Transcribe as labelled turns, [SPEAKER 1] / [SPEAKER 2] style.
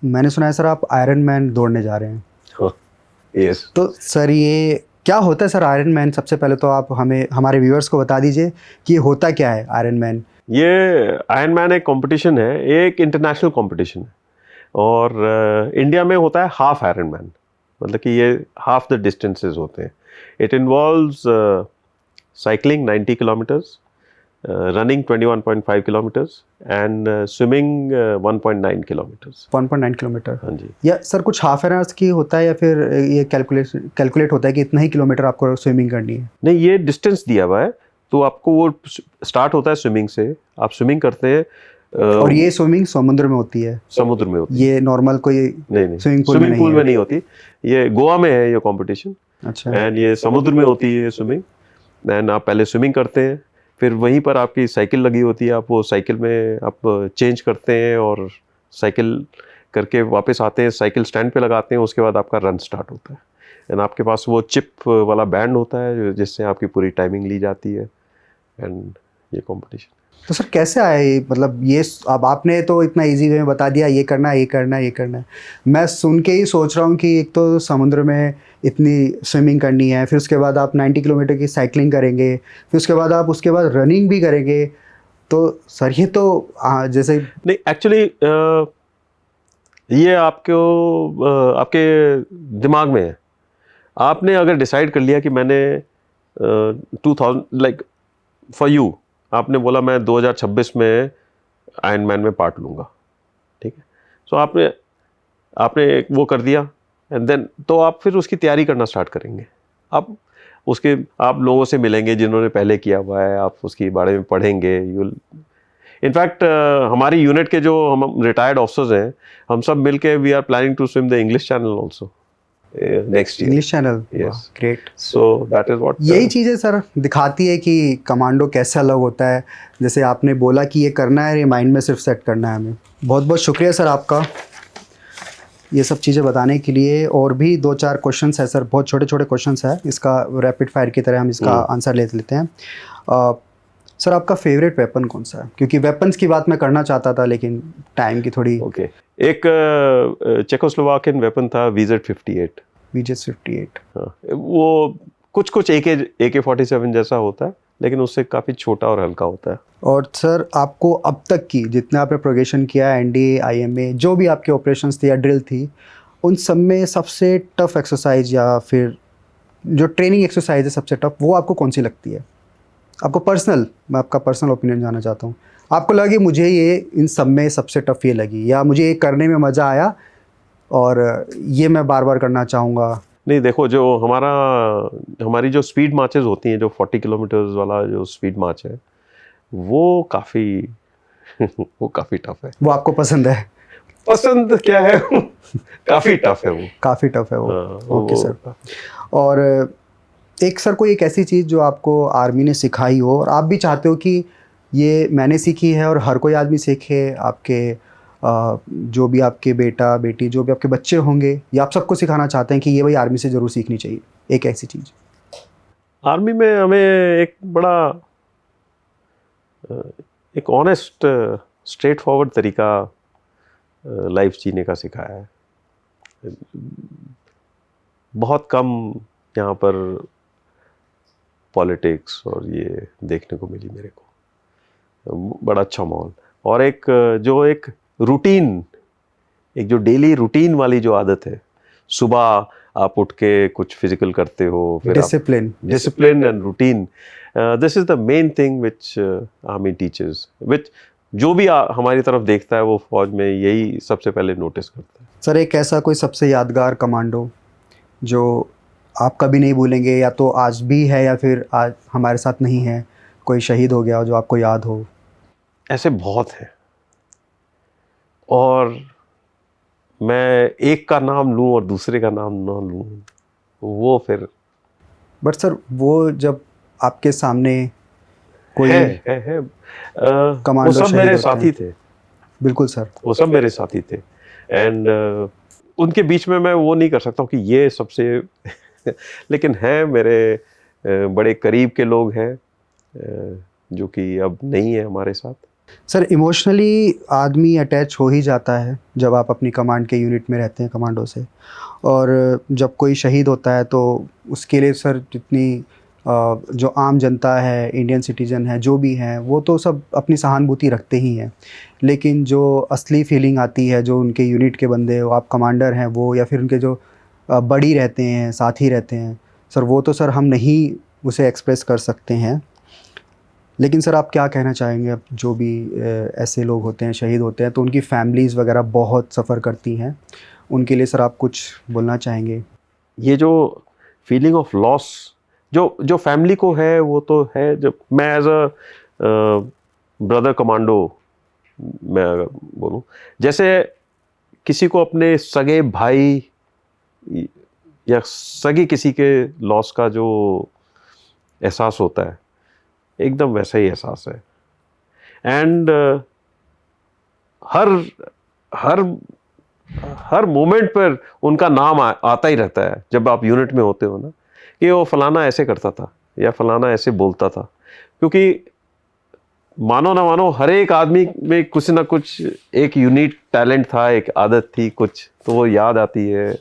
[SPEAKER 1] मैंने सुना है सर आप आयरन मैन दौड़ने जा रहे हैं।
[SPEAKER 2] हाँ, यस।
[SPEAKER 1] तो सर ये क्या होता है सर आयरन मैन? सबसे पहले तो आप हमें हमारे व्यूअर्स को बता दीजिए कि ये होता क्या है आयरन मैन।
[SPEAKER 2] ये आयरन मैन एक कंपटीशन है, एक इंटरनेशनल कंपटीशन है, और इंडिया में होता है हाफ आयरन मैन, मतलब कि ये हाफ द डिस्टेंसेस होते हैं। It involves cycling 90 kilometres, running 21.5 kilometres and swimming 1.9 kilometres.
[SPEAKER 1] 1.9 kilometre.
[SPEAKER 2] हाँ जी।
[SPEAKER 1] या सर कुछ हाफ एन आवर्स की होता है या फिर ये कैलकुलेट होता है कि इतना ही किलोमीटर आपको स्विमिंग करनी है?
[SPEAKER 2] नहीं, ये डिस्टेंस दिया हुआ है, तो आपको वो स्टार्ट होता है स्विमिंग से, आप स्विमिंग करते हैं।
[SPEAKER 1] और ये स्विमिंग समुद्र में होती है?
[SPEAKER 2] समुद्र में होती है,
[SPEAKER 1] ये नॉर्मल कोई
[SPEAKER 2] नहीं
[SPEAKER 1] स्विमिंग पूल में
[SPEAKER 2] नहीं होती। ये गोवा में है ये कंपटीशन।
[SPEAKER 1] अच्छा।
[SPEAKER 2] एंड ये समुद्र में होती है स्विमिंग। एंड आप पहले स्विमिंग करते हैं, फिर वहीं पर आपकी साइकिल लगी होती है, आप वो साइकिल में आप चेंज करते हैं और साइकिल करके वापस आते हैं, साइकिल स्टैंड पे लगाते हैं, उसके बाद आपका रन स्टार्ट होता है। एंड आपके पास वो चिप वाला बैंड होता है जिससे आपकी पूरी टाइमिंग ली जाती है। एंड ये कंपटीशन।
[SPEAKER 1] तो सर कैसे आया ये, मतलब ये अब आपने तो इतना इजी वे में बता दिया ये करना है ये करना है ये करना है। मैं सुन के ही सोच रहा हूँ कि एक तो समुद्र में इतनी स्विमिंग करनी है, फिर उसके बाद आप 90 किलोमीटर की साइकिलिंग करेंगे, फिर उसके बाद आप उसके बाद रनिंग भी करेंगे। तो सर ये तो जैसे
[SPEAKER 2] नहीं, एक्चुअली ये आपके दिमाग में है। आपने अगर डिसाइड कर लिया कि मैंने 2000 लाइक फॉर यू, आपने बोला मैं 2026 में आयरन मैन में पार्ट लूँगा, ठीक है। सो आपने वो कर दिया, एंड देन तो आप फिर उसकी तैयारी करना स्टार्ट करेंगे। आप लोगों से मिलेंगे जिन्होंने पहले किया हुआ है, आप उसके बारे में पढ़ेंगे। इनफैक्ट हमारी यूनिट के जो हम रिटायर्ड ऑफिसर्स हैं, हम सब मिलके we are planning to swim the English channel also next year.
[SPEAKER 1] English channel.
[SPEAKER 2] Yes,
[SPEAKER 1] great.
[SPEAKER 2] So that is what
[SPEAKER 1] यही चीज़ें सर दिखाती है कि कमांडो कैसे अलग होता है। जैसे आपने बोला कि ये करना है, ये माइंड में सिर्फ सेट करना है हमें। बहुत बहुत शुक्रिया सर आपका ये सब चीज़ें बताने के लिए। और भी 2-4 क्वेश्चंस है सर, बहुत छोटे छोटे क्वेश्चंस है, इसका रैपिड फायर की तरह हम इसका आंसर ले लेते हैं। सर आपका फेवरेट वेपन कौन सा है? क्योंकि वेपन्स की बात मैं करना चाहता था लेकिन टाइम की थोड़ी।
[SPEAKER 2] ओके। एक चेकोस्लोवाकियन वेपन था VZ-58।
[SPEAKER 1] VZ-58।
[SPEAKER 2] हाँ, वो कुछ AK-47 जैसा होता है, लेकिन उससे काफ़ी छोटा और हल्का होता है।
[SPEAKER 1] और सर आपको अब तक की जितने आपने प्रोग्रेशन किया, NDA, IMA, जो भी आपके ऑपरेशंस थे या ड्रिल थी, उन सब में सबसे टफ एक्सरसाइज या फिर जो ट्रेनिंग एक्सरसाइज है सबसे टफ, वो आपको कौन सी लगती है? आपको पर्सनल, मैं आपका पर्सनल ओपिनियन जानना चाहता हूँ। आपको लगा कि मुझे ये इन सब में सबसे टफ ये लगी, या मुझे ये करने में मज़ा आया और ये मैं बार बार करना चाहूँगा?
[SPEAKER 2] नहीं, देखो, जो हमारी जो स्पीड मार्चेस होती हैं, जो 40 किलोमीटर्स वाला जो स्पीड मार्च है, वो काफ़ी वो काफ़ी टफ है।
[SPEAKER 1] वो आपको पसंद है?
[SPEAKER 2] पसंद क्या है काफ़ी टफ है वो।
[SPEAKER 1] काफ़ी टफ है वो।
[SPEAKER 2] हाँ,
[SPEAKER 1] ओके सर। और एक सर कोई एक ऐसी चीज़ जो आपको आर्मी ने सिखाई हो और आप भी चाहते हो कि ये मैंने सीखी है और हर कोई आदमी सीखे, आपके जो भी आपके बेटा बेटी जो भी आपके बच्चे होंगे, या आप सबको सिखाना चाहते हैं कि ये भाई आर्मी से ज़रूर सीखनी चाहिए, एक ऐसी चीज़?
[SPEAKER 2] आर्मी में हमें एक बड़ा एक ऑनेस्ट स्ट्रेट फॉरवर्ड तरीका लाइफ जीने का सिखाया है। बहुत कम यहाँ पर पॉलिटिक्स और ये देखने को मिली मेरे को। बड़ा अच्छा माहौल, और एक रूटीन, एक जो डेली रूटीन वाली जो आदत है, सुबह आप उठ के कुछ फिजिकल करते हो, फिर discipline and routine, this is the main thing which army teachers, which जो भी हमारी तरफ देखता है वो फौज में यही सबसे पहले नोटिस करता है।
[SPEAKER 1] सर एक ऐसा कोई सबसे यादगार कमांडो जो आप कभी नहीं भूलेंगे, या तो आज भी है या फिर आज हमारे साथ नहीं है, कोई शहीद हो गया हो जो आपको याद हो?
[SPEAKER 2] ऐसे बहुत हैं, और मैं एक का नाम लूं और दूसरे का नाम ना लूं वो फिर।
[SPEAKER 1] बट सर वो जब आपके सामने कोई
[SPEAKER 2] है
[SPEAKER 1] कमांडो
[SPEAKER 2] वो सब मेरे साथी थे।
[SPEAKER 1] बिल्कुल सर,
[SPEAKER 2] वो सब मेरे साथी थे, एंड उनके बीच में मैं वो नहीं कर सकता हूँ कि ये सबसे लेकिन हैं मेरे बड़े करीब के लोग हैं जो कि अब नहीं है हमारे साथ।
[SPEAKER 1] सर इमोशनली आदमी अटैच हो ही जाता है जब आप अपनी कमांड के यूनिट में रहते हैं कमांडो से। और जब कोई शहीद होता है तो उसके लिए सर जितनी जो आम जनता है, इंडियन सिटीज़न है, जो भी हैं, वो तो सब अपनी सहानुभूति रखते ही हैं। लेकिन जो असली फीलिंग आती है, जो उनके यूनिट के बंदे हो, आप कमांडर हैं वो, या फिर उनके जो बड़ी रहते हैं, साथी रहते हैं, सर वो तो सर हम नहीं उसे एक्सप्रेस कर सकते हैं। लेकिन सर आप क्या कहना चाहेंगे, अब जो भी ऐसे लोग होते हैं, शहीद होते हैं, तो उनकी फैमिलीज़ वगैरह बहुत सफ़र करती हैं, उनके लिए सर आप कुछ बोलना चाहेंगे?
[SPEAKER 2] ये जो फीलिंग ऑफ लॉस जो जो फैमिली को है वो तो है। जब मैं एज अ ब्रदर कमांडो मैं अगर बोलूँ, जैसे किसी को अपने सगे भाई या सगी किसी के लॉस का जो एहसास होता है, एकदम वैसा ही एहसास है। And her her her moment पर उनका नाम आता ही रहता है जब आप यूनिट में होते हो ना, कि वो फलाना ऐसे करता था या फलाना ऐसे बोलता था। क्योंकि मानो ना मानो हर एक आदमी में कुछ ना कुछ एक यूनिक टैलेंट था, एक आदत थी कुछ, तो वो याद आती है।